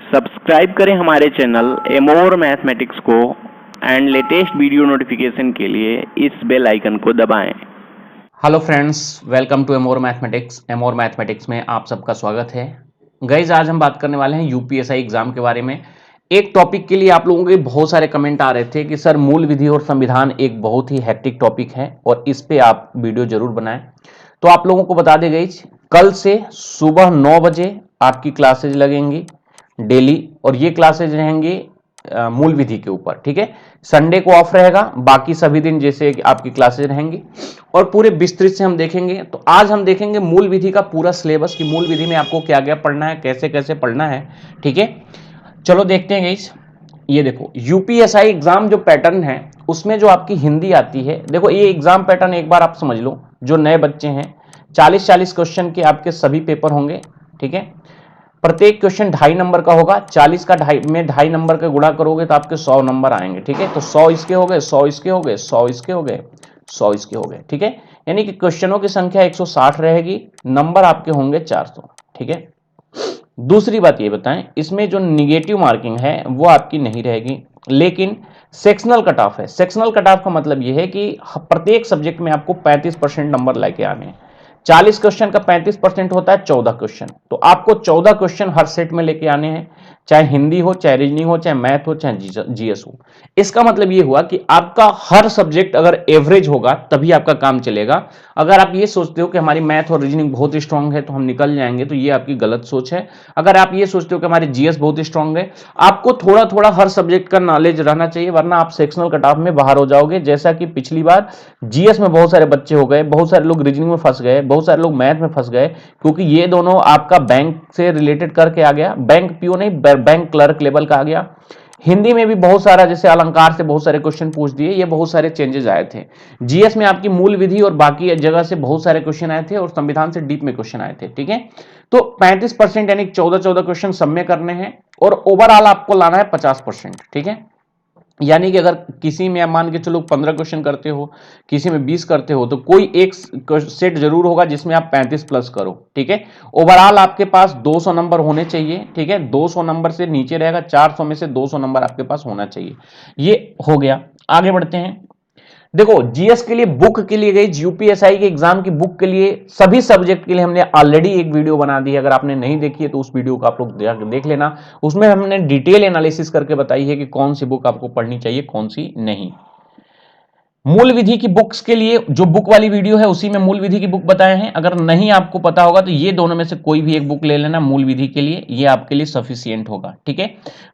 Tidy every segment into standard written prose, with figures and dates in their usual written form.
Subscribe करें हमारे channel Amor mathematics को एंड लेटेस्ट वीडियो नोटिफिकेशन के लिए इस बेल आइकन को दबाएं। Hello friends, welcome to Amor mathematics. Amor mathematics में आप सबका स्वागत है। गाइस, आज हम बात करने वाले हैं यूपीएसआई एग्जाम के बारे में। एक टॉपिक के लिए आप लोगों के बहुत सारे कमेंट आ रहे थे कि सर मूल विधि और संविधान एक बहुत ही हेक्टिक टॉपिक है और इस पे आप वीडियो जरूर बनाएं। तो आप लोगों को बता दें गाइस, कल से सुबह 9 बजे आपकी क्लासेज लगेंगी डेली, और ये क्लासेज रहेंगी मूल विधि के ऊपर। ठीक है, संडे को ऑफ रहेगा, बाकी सभी दिन जैसे आपकी क्लासेज रहेंगी और पूरे विस्तृत से हम देखेंगे। तो आज हम देखेंगे मूल विधि का पूरा सिलेबस कि मूल विधि में आपको क्या क्या पढ़ना है, कैसे कैसे पढ़ना है। ठीक है, चलो देखते हैं गाइस। ये देखो, यूपीएसआई एग्जाम जो पैटर्न है उसमें जो आपकी हिंदी आती है, देखो ये एग्जाम पैटर्न एक बार आप समझ लो। जो नए बच्चे हैं, 40-40 क्वेश्चन के आपके सभी पेपर होंगे। ठीक है, प्रत्येक क्वेश्चन 2.5 नंबर का होगा। 40 का 2.5 नंबर का गुणा करोगे तो आपके 100 नंबर आएंगे। ठीक है, तो 100 इसके हो गए, 100 इसके हो गए, 100 इसके हो गए, 100 इसके हो गए। ठीक है, यानी कि क्वेश्चनों की संख्या 160 रहेगी, नंबर आपके होंगे 400। ठीक है, दूसरी बात ये बताएं, इसमें जो निगेटिव मार्किंग है वो आपकी नहीं रहेगी, लेकिन सेक्शनल कट ऑफ है। सेक्शनल कट ऑफ का मतलब ये है कि प्रत्येक सब्जेक्ट में आपको 35% नंबर लेके आने हैं। 40 क्वेश्चन का 35% होता है 14 क्वेश्चन, तो आपको 14 क्वेश्चन हर सेट में लेके आने हैं, चाहे हिंदी हो, चाहे रीजनिंग हो, चाहे मैथ हो, चाहे जीएस हो। इसका मतलब ये हुआ कि आपका हर सब्जेक्ट अगर एवरेज होगा तभी आपका काम चलेगा। अगर आप ये सोचते हो कि हमारी मैथ और रीजनिंग बहुत स्ट्रांग है तो हम निकल जाएंगे, तो ये आपकी गलत सोच है। अगर आप ये सोचते हो कि हमारी जीएस बहुत स्ट्रांग है, आपको थोड़ा थोड़ा हर सब्जेक्ट का नॉलेज रहना चाहिए, वरना आप सेक्शनल कट ऑफ में बाहर हो जाओगे। जैसा कि पिछली बार जीएस में बहुत सारे बच्चे हो गए, बहुत सारे लोग रीजनिंग में फंस गए, बहुत सारे लोग मैथ में फंस गए, क्योंकि ये दोनों आपका बैंक से रिलेटेड करके आ गया। बैंक पीओ नहीं, बैंक क्लर्क लेवल का आ गया। हिंदी में भी बहुत सारा, जैसे अलंकार से बहुत सारे क्वेश्चन पूछ दिए, ये बहुत सारे चेंजेस आए थे। जीएस में आपकी मूल विधि और बाकी जगह से बहुत सारे क्वेश्चन आए थे और संविधान से डीप में क्वेश्चन आए थे। ठीक है, तो 35% यानी 14-14 क्वेश्चन सब में करने हैं और ओवरऑल आपको लाना है 50%। ठीक है, यानी कि अगर किसी में मान के चलो 15 क्वेश्चन करते हो, किसी में 20 करते हो, तो कोई एक सेट जरूर होगा जिसमें आप 35 प्लस करो। ठीक है, ओवरऑल आपके पास 200 नंबर होने चाहिए। ठीक है, 200 नंबर से नीचे रहेगा, 400 में से 200 नंबर आपके पास होना चाहिए। ये हो गया, आगे बढ़ते हैं। देखो, जीएस के लिए बुक के लिए गई, यूपीएसआई के एग्जाम की बुक के लिए सभी सब्जेक्ट के लिए हमने ऑलरेडी एक वीडियो बना दी है। अगर आपने नहीं देखी है तो उस वीडियो को आप लोग देख लेना। उसमें हमने डिटेल एनालिसिस करके बताई है कि कौन सी बुक आपको पढ़नी चाहिए, कौन सी नहीं। मूल विधि की बुक्स के लिए जो बुक वाली वीडियो है उसी में मूल विधि की बुक बताए हैं। अगर नहीं आपको पता होगा तो ये दोनों में से कोई भी एक बुक ले लेना मूल विधि के लिए, ये आपके लिए सफिशियंट होगा। ठीक है,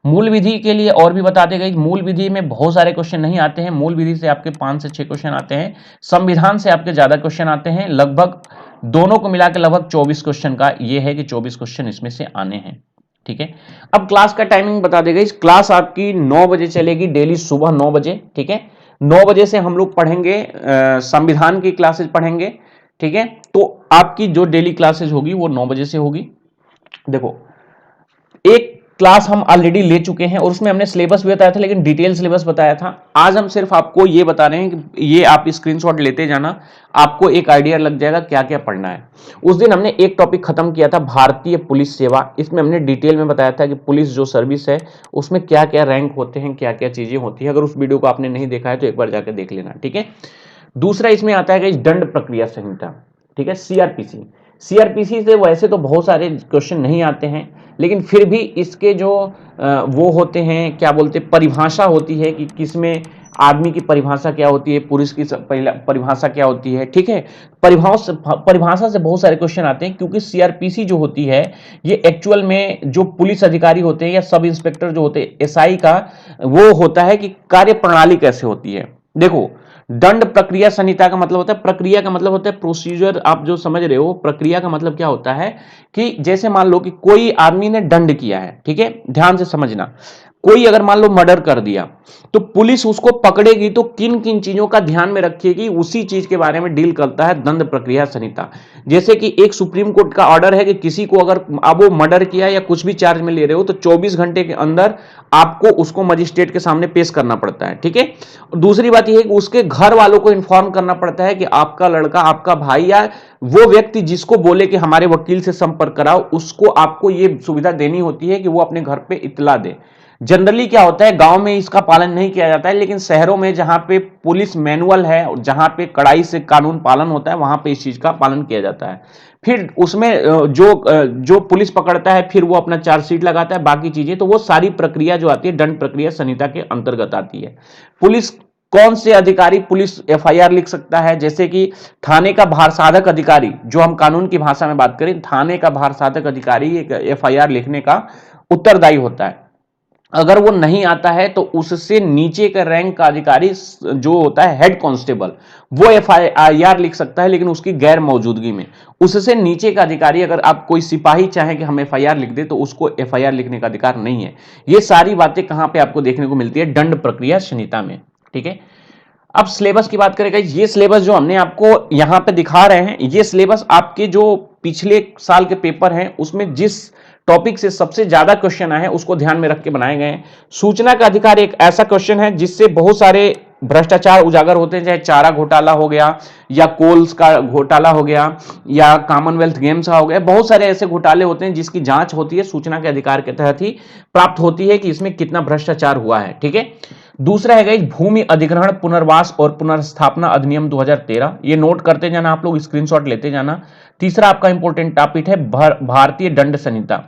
मूल विधि के लिए और भी बता देगा, मूल विधि में बहुत सारे क्वेश्चन नहीं आते हैं। मूल विधि से आपके 5 से 6 क्वेश्चन आते हैं, संविधान से आपके ज्यादा क्वेश्चन आते हैं। लगभग दोनों को मिलाकर लगभग 24 क्वेश्चन का ये है कि 24 क्वेश्चन इसमें से आने हैं। ठीक है, अब क्लास का टाइमिंग बता देगा। इस क्लास आपकी 9 बजे चलेगी, डेली सुबह 9 बजे। ठीक है, 9 बजे से हम लोग पढ़ेंगे, संविधान की क्लासेस पढ़ेंगे। ठीक है, तो आपकी जो डेली क्लासेस होगी वो 9 बजे से होगी। देखो, एक क्लास हम ऑलरेडी ले चुके हैं और उसमें हमने सिलेबस भी बताया था, लेकिन डिटेल सिलेबस बताया था। आज हम सिर्फ आपको ये बता रहे हैं कि ये आप स्क्रीनशॉट लेते जाना, आपको एक आइडिया लग जाएगा क्या क्या पढ़ना है। उस दिन हमने एक टॉपिक खत्म किया था, भारतीय पुलिस सेवा। इसमें हमने डिटेल में बताया था कि पुलिस जो सर्विस है उसमें क्या क्या रैंक होते हैं, क्या क्या चीजें होती है। अगर उस वीडियो को आपने नहीं देखा है तो एक बार जाकर देख लेना। ठीक है, दूसरा इसमें आता है कि दंड प्रक्रिया संहिता। ठीक है, सीआरपीसी। सीआरपीसी से वैसे तो बहुत सारे क्वेश्चन नहीं आते हैं, लेकिन फिर भी इसके जो वो होते हैं, क्या बोलते, परिभाषा होती है कि किसमें आदमी की परिभाषा क्या होती है, पुरुष की परिभाषा क्या होती है। ठीक है, परिभाषा से बहुत सारे क्वेश्चन आते हैं, क्योंकि सीआरपीसी जो होती है ये एक्चुअल में जो पुलिस अधिकारी होते हैं या सब इंस्पेक्टर जो होते हैं, एसआई का वो होता है कि कार्य प्रणाली कैसे होती है। देखो, दंड प्रक्रिया संहिता का मतलब होता है, प्रक्रिया का मतलब होता है प्रोसीजर। आप जो समझ रहे हो, प्रक्रिया का मतलब क्या होता है कि जैसे मान लो कि कोई आदमी ने दंड किया है। ठीक है, ध्यान से समझना, कोई अगर मान लो मर्डर कर दिया तो पुलिस उसको पकड़ेगी तो किन किन चीजों का ध्यान में रखेगी, उसी चीज के बारे में डील करता है दंड प्रक्रिया संहिता। जैसे कि एक सुप्रीम कोर्ट का ऑर्डर है कि किसी को अगर अब वो मर्डर किया या कुछ भी चार्ज में ले रहे हो तो 24 घंटे के अंदर आपको उसको मजिस्ट्रेट के सामने पेश करना पड़ता है, ठीक है। दूसरी बात यह है कि उसके घर वालों को इन्फॉर्म करना पड़ता है कि आपका लड़का, आपका भाई या वो व्यक्ति जिसको बोले कि हमारे वकील से संपर्क कराओ, उसको आपको ये सुविधा देनी होती है कि वो अपने घर पे इत्तला दे। जनरली क्या होता है, गांव में इसका पालन नहीं किया जाता है, लेकिन शहरों में जहां पे पुलिस मैनुअल है और जहां पे कड़ाई से कानून पालन होता है वहां पे इस चीज का पालन किया जाता है। फिर उसमें जो पुलिस पकड़ता है फिर वो अपना चार्जशीट लगाता है, बाकी चीजें तो वो सारी प्रक्रिया जो आती है दंड प्रक्रिया संहिता के अंतर्गत आती है। पुलिस कौन से अधिकारी पुलिस एफआईआर लिख सकता है, जैसे कि थाने का भारसाधक अधिकारी, जो हम कानून की भाषा में बात करें, थाने का भारसाधक अधिकारी एक एफआईआर लिखने का उत्तरदायी होता है। अगर वो नहीं आता है तो उससे नीचे का रैंक का अधिकारी जो होता है हेड कांस्टेबल, वो एफआईआर लिख सकता है, लेकिन उसकी गैर मौजूदगी में। उससे नीचे का अधिकारी, अगर आप कोई सिपाही चाहे कि हम एफआईआर लिख दे तो उसको एफआईआर लिखने का अधिकार नहीं है। ये सारी बातें कहां पे आपको देखने को मिलती है, दंड प्रक्रिया संहिता में, ठीक है। अब सिलेबस की बात करें, ये सिलेबस जो हमने आपको यहां पे दिखा रहे हैं, ये सिलेबस आपके जो पिछले साल के पेपर हैं उसमें जिस टॉपिक से सबसे ज्यादा क्वेश्चन आए हैं उसको ध्यान में रख के बनाए गए हैं। सूचना का अधिकार एक ऐसा क्वेश्चन है जिससे बहुत सारे भ्रष्टाचार उजागर होते हैं, चाहे चारा घोटाला हो गया या कोल्स का घोटाला हो गया या कॉमनवेल्थ गेम्स का हो गया, बहुत सारे ऐसे घोटाले होते हैं जिसकी जांच होती है सूचना के अधिकार के तहत ही प्राप्त होती है कि इसमें कितना भ्रष्टाचार हुआ है, ठीक है। दूसरा है भूमि अधिग्रहण पुनर्वास और पुनर्स्थापना अधिनियम 2013, ये नोट करते जाना आप लोग, स्क्रीनशॉट लेते जाना। तीसरा आपका इंपॉर्टेंट टॉपिक है भारतीय दंड संहिता।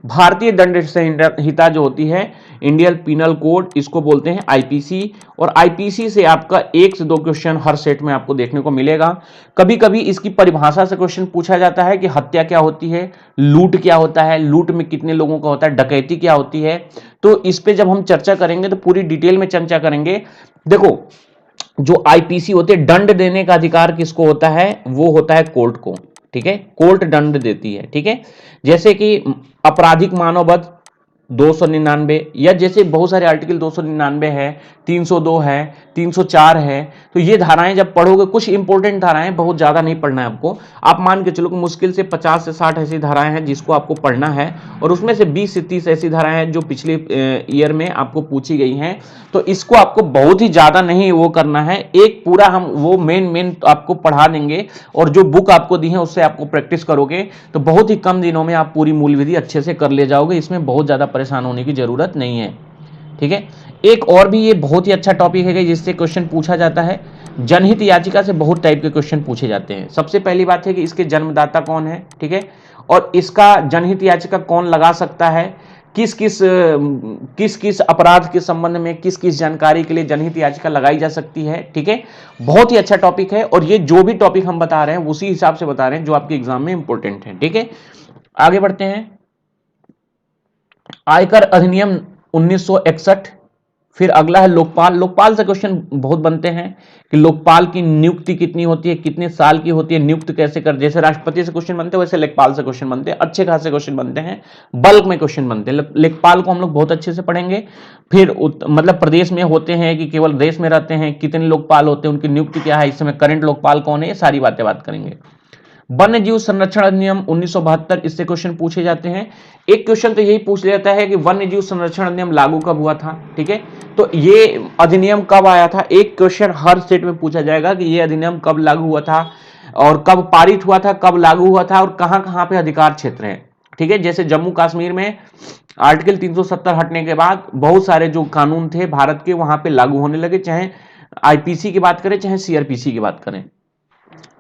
भारतीय दंड संहिता जो होती है, इंडियन पीनल कोड, इसको बोलते हैं आईपीसी, और आईपीसी से आपका 1 से 2 क्वेश्चन हर सेट में आपको देखने को मिलेगा। कभी कभी इसकी परिभाषा से क्वेश्चन पूछा जाता है कि हत्या क्या होती है, लूट क्या होता है, लूट में कितने लोगों का होता है, डकैती क्या होती है। तो इस पे जब हम चर्चा करेंगे तो पूरी डिटेल में चर्चा करेंगे। देखो, जो आईपीसी होते हैं, दंड देने का अधिकार किसको होता है, वो होता है कोर्ट को, ठीक है। कोर्ट दंड देती है, ठीक है। जैसे कि आपराधिक मानववध 299, या जैसे बहुत सारे आर्टिकल 299 है, 302 है, 304 है। तो ये धाराएं जब पढ़ोगे, कुछ इंपॉर्टेंट धाराएं, बहुत ज्यादा नहीं पढ़ना है आपको, आप मान के चलो कि मुश्किल से 50 से 60 ऐसी धाराएं हैं जिसको आपको पढ़ना है, और उसमें से 20 से 30 ऐसी धाराएं हैं जो पिछले ईयर में आपको पूछी गई हैं। तो इसको आपको बहुत ही ज्यादा नहीं वो करना है, एक पूरा हम वो मेन आपको पढ़ा देंगे, और जो बुक आपको दी है उससे आपको प्रैक्टिस करोगे तो बहुत ही कम दिनों में आप पूरी मूल विधि अच्छे से कर ले जाओगे। इसमें बहुत ज्यादा परेशान होने की जरूरत नहीं है, ठीक है। एक और भी ये बहुत ही अच्छा टॉपिक है जिससे क्वेश्चन पूछा जाता है, जनहित याचिका से बहुत टाइप के क्वेश्चन पूछे जाते हैं। सबसे पहली बात है कि इसके जन्मदाता कौन है, ठीक है, और इसका जनहित याचिका कौन लगा सकता है, किस किस अपराध के संबंध में किस किस जानकारी के लिए जनहित याचिका लगाई जा सकती है, ठीक है। बहुत ही अच्छा टॉपिक है, और ये जो भी टॉपिक हम बता रहे हैं उसी हिसाब से बता रहे हैं जो आपके एग्जाम में इंपॉर्टेंट है, ठीक है। आगे बढ़ते हैं। आयकर अधिनियम 1961, फिर अगला है लोकपाल। लोकपाल से क्वेश्चन बहुत बनते हैं कि लोकपाल की नियुक्ति कितनी होती है, कितने साल की होती है, नियुक्त कैसे कर, जैसे राष्ट्रपति से क्वेश्चन बनते हैं वैसे लेखपाल से क्वेश्चन बनते हैं, अच्छे खासे क्वेश्चन बनते हैं, बल्क में क्वेश्चन बनते हैं। लेखपाल को हम लोग बहुत अच्छे से पढ़ेंगे। फिर मतलब प्रदेश में होते हैं कि केवल देश में रहते हैं, कितने लोकपाल होते हैं, उनकी नियुक्ति क्या है, इस समय करंट लोकपाल कौन है, ये सारी बात करेंगे। वन्य जीव संरक्षण अधिनियम 1972, इससे क्वेश्चन पूछे जाते हैं। एक क्वेश्चन तो यही पूछ लेता है कि वन्य जीव संरक्षण अधिनियम लागू कब हुआ था, ठीक है। तो ये अधिनियम कब आया था, एक क्वेश्चन हर सेट में पूछा जाएगा कि ये अधिनियम कब लागू हुआ था और कब पारित हुआ था, कब लागू हुआ था और कहां कहां पे अधिकार क्षेत्र है, ठीक है। जैसे जम्मू कश्मीर में आर्टिकल 370 हटने के बाद बहुत सारे जो कानून थे भारत के वहां पे लागू होने लगे, चाहे आईपीसी की बात करें चाहे सीआरपीसी की बात करें।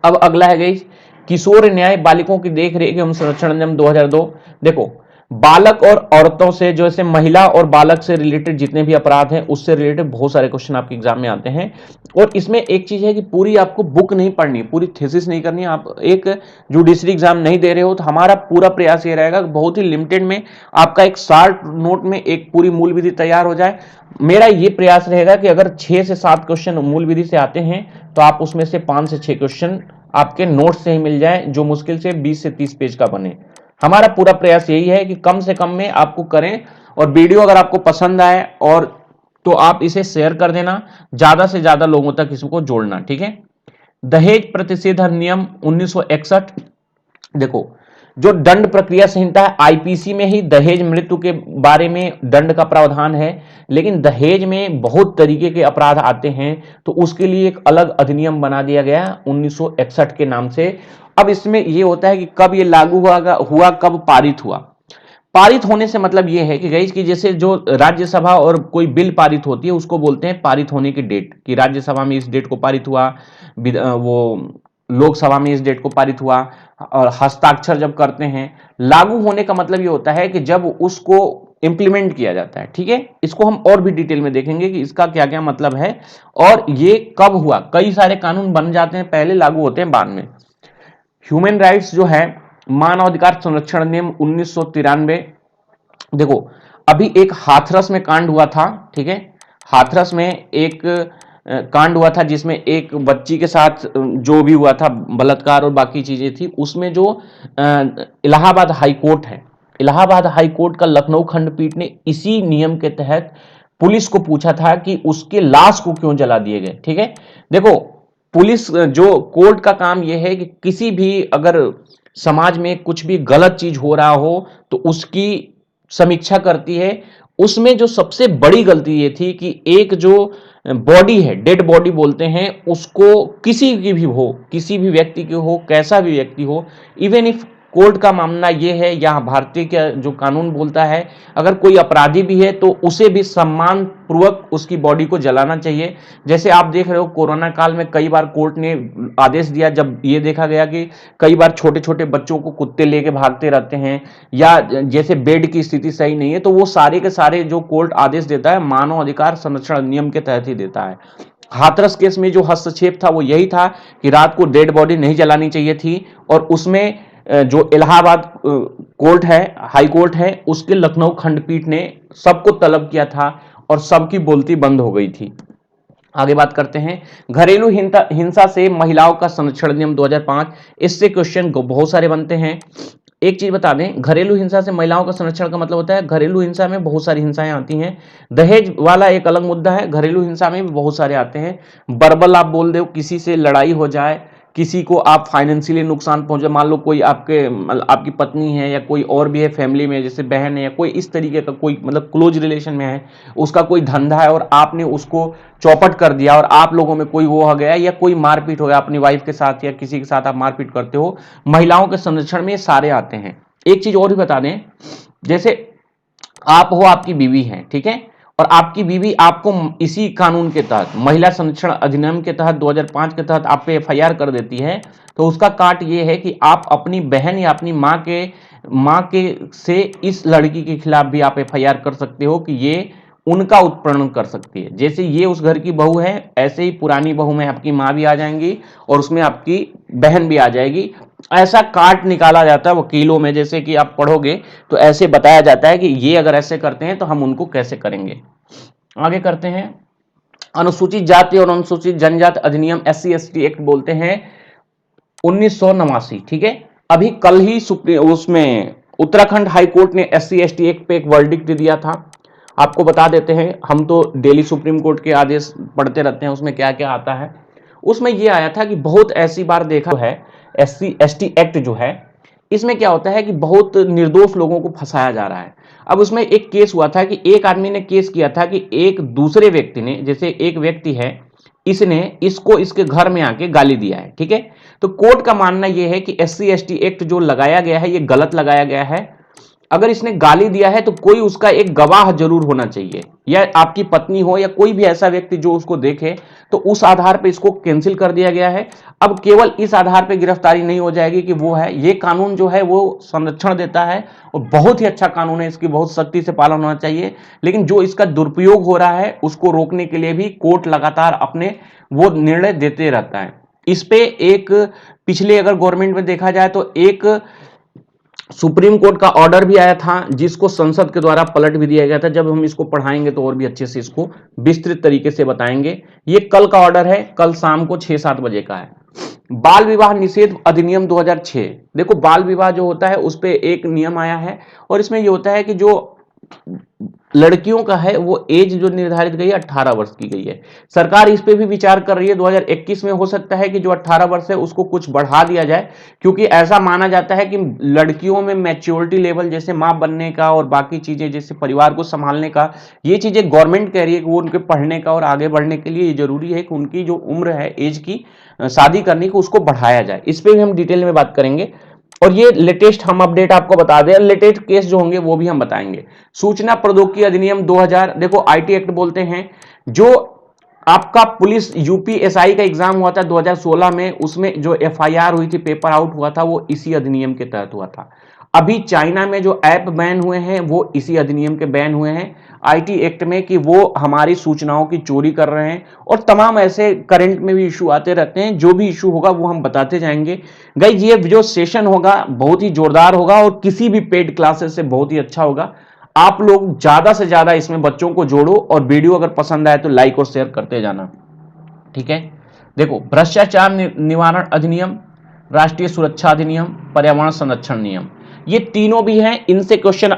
अब अगला है गई किशोर न्याय बालिकों की देख रेख एवं संरक्षण अधिनियम 2002। देखो, बालक और औरतों से, जैसे महिला और बालक से रिलेटेड जितने भी अपराध हैं उससे रिलेटेड बहुत सारे क्वेश्चन आपके एग्जाम में आते हैं। और इसमें एक चीज है कि पूरी आपको बुक नहीं पढ़नी, पूरी थीसिस नहीं करनी। आप एक जुडिशरी एग्जाम नहीं दे रहे हो तो हमारा पूरा प्रयास ये रहेगा कि बहुत ही लिमिटेड में आपका एक शॉर्ट नोट में एक पूरी मूल विधि तैयार हो जाए। मेरा ये प्रयास रहेगा कि अगर 6 से 7 क्वेश्चन मूल विधि से आते हैं तो आप उसमें से 5 से 6 क्वेश्चन आपके नोट से ही मिल जाए, जो मुश्किल से 20 से 30 पेज का बने। हमारा पूरा प्रयास यही है कि कम से कम में आपको करें और वीडियो अगर आपको पसंद आए और तो आप इसे शेयर कर देना, ज्यादा से ज्यादा लोगों तक इसको जोड़ना, ठीक है। दहेज प्रतिषेध अधिनियम 1961, देखो जो दंड प्रक्रिया संहिता है, आईपीसी में ही दहेज मृत्यु के बारे में दंड का प्रावधान है, लेकिन दहेज में बहुत तरीके के अपराध आते हैं, तो उसके लिए एक अलग अधिनियम बना दिया गया 1961 के नाम से। अब इसमें यह होता है कि कब ये लागू हुआ कब पारित हुआ। पारित होने से मतलब यह है कि गाइस कि जैसे जो राज्यसभा और कोई बिल पारित होती है उसको बोलते हैं पारित होने की डेट, कि राज्यसभा में इस डेट को पारित हुआ, वो लोकसभा में इस डेट को पारित हुआ, और हस्ताक्षर जब करते हैं। लागू होने का मतलब ये होता है कि जब उसको इंप्लीमेंट किया जाता है, ठीक है। इसको हम और भी डिटेल में देखेंगे कि इसका क्या क्या मतलब है और ये कब हुआ। कई सारे कानून बन जाते हैं पहले, लागू होते हैं बाद में। ह्यूमन राइट्स जो है, मानव अधिकार संरक्षण नियम 1993, देखो अभी एक हाथरस में कांड हुआ था, ठीक है। हाथरस में एक कांड हुआ था जिसमें एक बच्ची के साथ जो भी हुआ था बलात्कार और बाकी चीजें थी, उसमें जो इलाहाबाद हाई कोर्ट है, इलाहाबाद हाई कोर्ट का लखनऊ खंडपीठ ने इसी नियम के तहत पुलिस को पूछा था कि उसके लाश को क्यों जला दिए गए, ठीक है। देखो पुलिस जो कोर्ट का काम यह है कि किसी भी अगर समाज में कुछ भी गलत चीज हो रहा हो तो उसकी समीक्षा करती है। उसमें जो सबसे बड़ी गलती ये थी कि एक जो बॉडी है, डेड बॉडी बोलते हैं उसको, किसी की भी हो, किसी भी व्यक्ति की हो, कैसा भी व्यक्ति हो, इवन इफ कोर्ट का मानना यह है या भारतीय का जो कानून बोलता है अगर कोई अपराधी भी है तो उसे भी सम्मान पूर्वक उसकी बॉडी को जलाना चाहिए। जैसे आप देख रहे हो कोरोना काल में कई बार कोर्ट ने आदेश दिया, जब ये देखा गया कि कई बार छोटे छोटे बच्चों को कुत्ते लेके भागते रहते हैं या जैसे बेड की स्थिति सही नहीं है, तो वो सारे के सारे जो कोर्ट आदेश देता है मानव अधिकार संरक्षण अधिनियम के तहत ही देता है। हाथरस केस में जो हस्तक्षेप था वो यही था कि रात को डेड बॉडी नहीं जलानी चाहिए थी, और उसमें जो इलाहाबाद कोर्ट है, हाई कोर्ट है, उसके लखनऊ खंडपीठ ने सबको तलब किया था और सबकी बोलती बंद हो गई थी। आगे बात करते हैं घरेलू हिंसा से महिलाओं का संरक्षण नियम 2005। इससे क्वेश्चन बहुत सारे बनते हैं। एक चीज बता दें, घरेलू हिंसा से महिलाओं का संरक्षण का मतलब होता है घरेलू हिंसा में बहुत सारी हिंसाएं आती हैं। दहेज वाला एक अलग मुद्दा है, घरेलू हिंसा में भी बहुत सारे आते हैं। बर्बल आप बोल दो, किसी से लड़ाई हो जाए, किसी को आप फाइनेंशियली नुकसान पहुंचे, मान लो कोई आपकी पत्नी है या कोई और भी है फैमिली में, जैसे बहन है या कोई इस तरीके का कोई मतलब क्लोज रिलेशन में है, उसका कोई धंधा है और आपने उसको चौपट कर दिया और आप लोगों में कोई वो हो गया या कोई मारपीट हो गया अपनी वाइफ के साथ या किसी के साथ आप मारपीट करते हो, महिलाओं के संरक्षण में ये सारे आते हैं। एक चीज और भी बता दें, जैसे आप हो, आपकी बीवी है, ठीक है, और आपकी बीवी आपको इसी कानून के तहत महिला संरक्षण अधिनियम के तहत 2005 के तहत आप पे एफआईआर कर देती है, तो उसका काट ये है कि आप अपनी बहन या अपनी माँ के से इस लड़की के खिलाफ भी आप एफआईआर कर सकते हो कि ये उनका उत्पीड़न कर सकती है। जैसे ये उस घर की बहू है, ऐसे ही पुरानी बहू में आपकी माँ भी आ जाएंगी और उसमें आपकी बहन भी आ जाएगी। ऐसा काट निकाला जाता है वकीलों में, जैसे कि आप पढ़ोगे तो ऐसे बताया जाता है कि ये अगर ऐसे करते हैं तो हम उनको कैसे करेंगे। आगे करते हैं, अनुसूचित जाति और अनुसूचित जनजाति अधिनियम SC/ST एक्ट बोलते हैं 1989, ठीक है। अभी कल ही उसमें उत्तराखंड हाई कोर्ट ने SC/ST एक्ट पे एक वर्डिक्ट दिया था। आपको बता देते हैं, हम तो डेली सुप्रीम कोर्ट के आदेश पढ़ते रहते हैं, उसमें क्या क्या आता है। उसमें यह आया था कि बहुत ऐसी बार देखा है SC/ST एक्ट जो है, इसमें क्या होता है कि बहुत निर्दोष लोगों को फंसाया जा रहा है। अब उसमें एक केस हुआ था कि एक आदमी ने केस किया था कि एक दूसरे व्यक्ति ने, जैसे एक व्यक्ति है, इसने इसको इसके घर में आके गाली दिया है, ठीक है। तो कोर्ट का मानना यह है कि SC/ST एक्ट जो लगाया गया है ये गलत लगाया गया है। अगर इसने गाली दिया है तो कोई उसका एक गवाह जरूर होना चाहिए, या आपकी पत्नी हो या कोई भी ऐसा व्यक्ति जो उसको देखे, तो उस आधार पे इसको कैंसिल कर दिया गया है। अब केवल इस आधार पे गिरफ्तारी नहीं हो जाएगी कि वो है, ये कानून जो है वो संरक्षण देता है और बहुत ही अच्छा कानून है, इसकी बहुत सख्ती से पालन होना चाहिए। लेकिन जो इसका दुरुपयोग हो रहा है उसको रोकने के लिए भी कोर्ट लगातार अपने वो निर्णय देते रहता है। इस पे एक पिछले अगर गवर्नमेंट में देखा जाए तो एक सुप्रीम कोर्ट का ऑर्डर भी आया था जिसको संसद के द्वारा पलट भी दिया गया था। जब हम इसको पढ़ाएंगे तो और भी अच्छे से इसको विस्तृत तरीके से बताएंगे। ये कल का ऑर्डर है, कल शाम को 6-7 बजे का है। बाल विवाह निषेध अधिनियम 2006, देखो बाल विवाह जो होता है उस पर एक नियम आया है और इसमें ये होता है कि जो लड़कियों का है वो एज जो निर्धारित गई है 18 वर्ष की गई है। सरकार इस पे भी विचार कर रही है 2021 में हो सकता है कि जो 18 वर्ष है उसको कुछ बढ़ा दिया जाए, क्योंकि ऐसा माना जाता है कि लड़कियों में मैच्योरिटी लेवल जैसे मां बनने का और बाकी चीजें जैसे परिवार को संभालने का, ये चीजें गवर्नमेंट कह रही है कि वो उनके पढ़ने का और आगे बढ़ने के लिए ये जरूरी है कि उनकी जो उम्र है एज की शादी करने की उसको बढ़ाया जाए। इस पर भी हम डिटेल में बात करेंगे और ये लेटेस्ट हम अपडेट आपको बता दें, लेटेस्ट केस जो होंगे वो भी हम बताएंगे। सूचना प्रौद्योगिकी अधिनियम 2000, देखो आईटी एक्ट बोलते हैं, जो आपका पुलिस यूपीएसआई का एग्जाम हुआ था 2016 में, उसमें जो एफआईआर हुई थी, पेपर आउट हुआ था, वो इसी अधिनियम के तहत हुआ था। अभी चाइना में जो ऐप बैन हुए हैं वो इसी अधिनियम के बैन हुए हैं आईटी एक्ट में, कि वो हमारी सूचनाओं की चोरी कर रहे हैं। और तमाम ऐसे करंट में भी इशू आते रहते हैं, जो भी इशू होगा वो हम बताते जाएंगे। गाइस ये जो सेशन होगा बहुत ही जोरदार होगा और किसी भी पेड क्लासेस से बहुत ही अच्छा होगा। आप लोग ज्यादा से ज्यादा इसमें बच्चों को जोड़ो और वीडियो अगर पसंद आए तो लाइक और शेयर करते जाना, ठीक है। देखो, भ्रष्टाचार निवारण अधिनियम, राष्ट्रीय सुरक्षा अधिनियम, पर्यावरण संरक्षण नियम, ये तीनों भी हैं। इनसे क्वेश्चन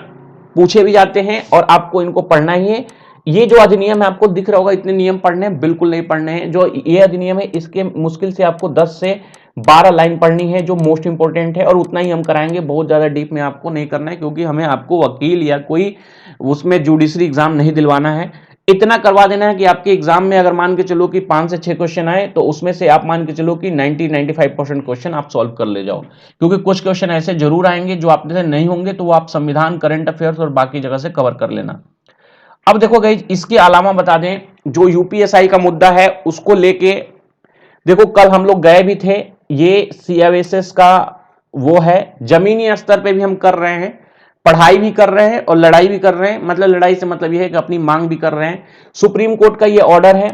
पूछे भी जाते हैं और आपको इनको पढ़ना ही है। ये जो अधिनियम है आपको दिख रहा होगा, इतने नियम पढ़ने हैं, बिल्कुल नहीं पढ़ने हैं। जो ये अधिनियम है इसके मुश्किल से आपको 10 से 12 लाइन पढ़नी है जो मोस्ट इंपोर्टेंट है, और उतना ही हम कराएंगे, बहुत ज्यादा डीप में आपको नहीं करना है, क्योंकि हमें आपको वकील या कोई उसमें जुडिशरी एग्जाम नहीं दिलवाना है। इतना करवा देना है कि आपके एग्जाम में अगर मान के चलो कि 5 से 6 क्वेश्चन आए तो उसमें से आप मान के चलो कि 90-95% क्वेश्चन आप सॉल्व कर ले जाओ, क्योंकि कुछ क्वेश्चन ऐसे जरूर आएंगे जो आपसे से नहीं होंगे, तो वो आप संविधान, करंट अफेयर्स और बाकी जगह से कवर कर लेना। अब देखो गाइस, इसके अलावा बता दें, जो यूपीएसआई का मुद्दा है उसको लेके देखो, कल हम लोग गए भी थे, ये सीएसएस का वो है, जमीनी स्तर पे भी हम कर रहे हैं, पढ़ाई भी कर रहे हैं और लड़ाई भी कर रहे हैं। मतलब लड़ाई से मतलब ये है कि अपनी मांग भी कर रहे हैं। सुप्रीम कोर्ट का ये ऑर्डर है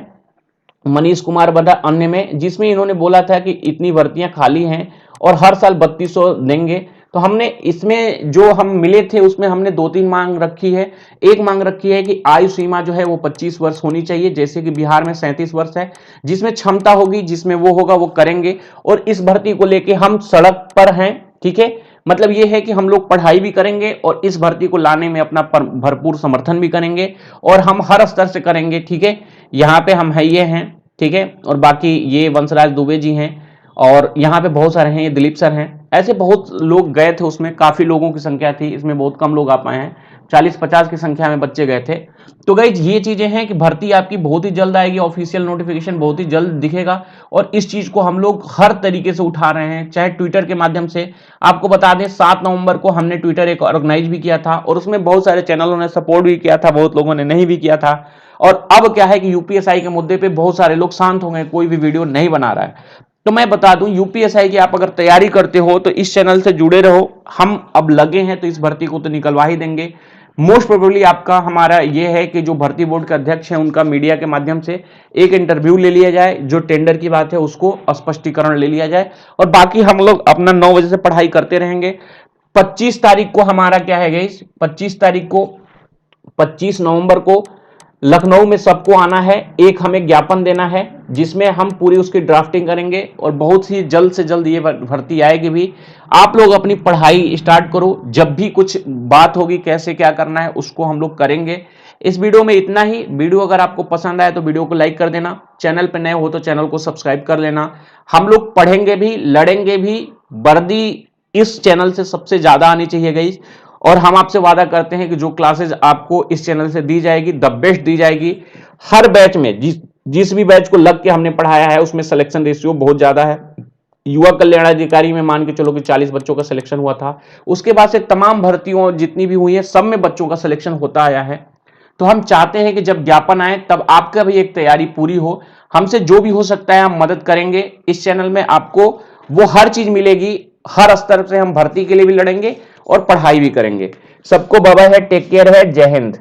मनीष कुमार बंदा अन्य में, जिसमें इन्होंने बोला था कि इतनी भर्तियां खाली हैं और हर साल 3200 देंगे। तो हमने इसमें जो हम मिले थे उसमें हमने 2-3 मांग रखी है। एक मांग रखी है कि आयु सीमा जो है वो 25 वर्ष होनी चाहिए, जैसे कि बिहार में 37 वर्ष है। जिसमें क्षमता होगी, जिसमें वो होगा वो करेंगे। और इस भर्ती को लेके हम सड़क पर हैं, ठीक है। मतलब ये है कि हम लोग पढ़ाई भी करेंगे और इस भर्ती को लाने में अपना भरपूर समर्थन भी करेंगे, और हम हर स्तर से करेंगे, ठीक है। यहाँ पे हम है ये हैं, ठीक है। और बाकी ये वंशराज दुबे जी हैं, और यहाँ पे बहुत सारे हैं, ये दिलीप सर हैं। ऐसे बहुत लोग गए थे, उसमें काफी लोगों की संख्या थी, इसमें बहुत कम लोग आ पाए हैं, 40-50 की संख्या में बच्चे गए थे। तो गाइस ये चीजें हैं कि भर्ती आपकी बहुत ही जल्द आएगी, ऑफिशियल नोटिफिकेशन बहुत ही जल्द दिखेगा, और इस चीज को हम लोग हर तरीके से उठा रहे हैं, चाहे ट्विटर के माध्यम से। आपको बता दें 7 नवंबर को हमने ट्विटर एक ऑर्गेनाइज भी किया था, और उसमें बहुत सारे चैनलों ने सपोर्ट भी किया था, बहुत लोगों ने नहीं भी किया था। और अब क्या है कि यूपीएसआई के मुद्दे पे बहुत सारे लोग शांत हो गए, कोई भी वीडियो नहीं बना रहा है। तो मैं बता दूं, यूपीएसआई की आप अगर तैयारी करते हो तो इस चैनल से जुड़े रहो। हम अब लगे हैं तो इस भर्ती को तो निकलवा ही देंगे। मोस्ट प्रोबेबली आपका हमारा ये है कि जो भर्ती बोर्ड के अध्यक्ष हैं उनका मीडिया के माध्यम से एक इंटरव्यू ले लिया जाए, जो टेंडर की बात है उसको स्पष्टीकरण ले लिया जाए, और बाकी हम लोग अपना 9 बजे से पढ़ाई करते रहेंगे। 25 तारीख को हमारा क्या है गाइस, 25 नवंबर को लखनऊ में सबको आना है, एक हमें ज्ञापन देना है जिसमें हम पूरी उसकी ड्राफ्टिंग करेंगे, और बहुत ही जल्द से जल्द ये भर्ती आएगी भी। आप लोग अपनी पढ़ाई स्टार्ट करो, जब भी कुछ बात होगी कैसे क्या करना है उसको हम लोग करेंगे। इस वीडियो में इतना ही। वीडियो अगर आपको पसंद आए तो वीडियो को लाइक कर देना, चैनल पर नए हो तो चैनल को सब्सक्राइब कर लेना। हम लोग पढ़ेंगे भी, लड़ेंगे भी। वर्दी इस चैनल से सबसे ज्यादा आनी चाहिए गाइस, और हम आपसे वादा करते हैं कि जो क्लासेस आपको इस चैनल से दी जाएगी द बेस्ट दी जाएगी। हर बैच में जिस भी बैच को लग के हमने पढ़ाया है उसमें सिलेक्शन रेशियो बहुत ज्यादा है। युवा कल्याण अधिकारी में मान के चलो कि 40 बच्चों का सिलेक्शन हुआ था। उसके बाद से तमाम भर्तियों जितनी भी हुई है सब में बच्चों का सिलेक्शन होता आया है। तो हम चाहते हैं कि जब ज्ञापन आए तब आपका भी एक तैयारी पूरी हो। हमसे जो भी हो सकता है हम मदद करेंगे। इस चैनल में आपको वो हर चीज मिलेगी, हर स्तर से हम भर्ती के लिए भी लड़ेंगे और पढ़ाई भी करेंगे। सबको बाय बाय है, टेक केयर है, जय हिंद।